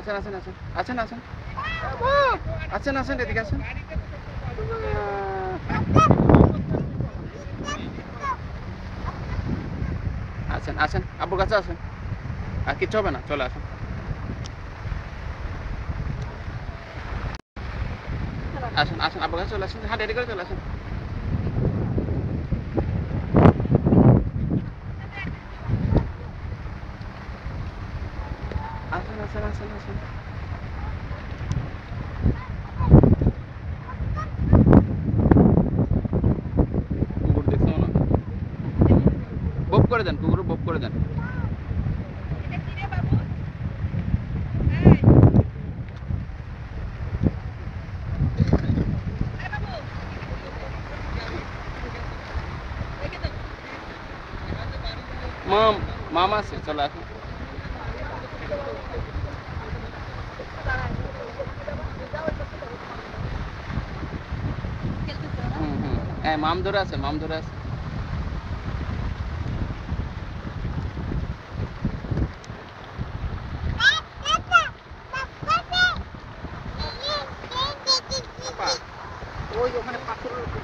আসেন আসেন আসেন আসেন আসেন আসেন আসেন এদিকে আসেন। আসেন আসেন আব্বুর কাছে আসেন, আর কিচ্ছু হবে না, চলে আসেন। আসেন আসেন আব্বুর কাছে চলে আসেন, হ্যাঁ রেডি করে চলে আসেন। আসেন আসেন আসেন আসেন। কুকুর দেখছো না, বপ করে দেন, কুকুর বপ করে দেন। মাম মামা আছে, চলে আসেন। হ্যাঁ মাম ধরে আছে, মাম ধরে আছে। ওই ওখানে পাথরের উপর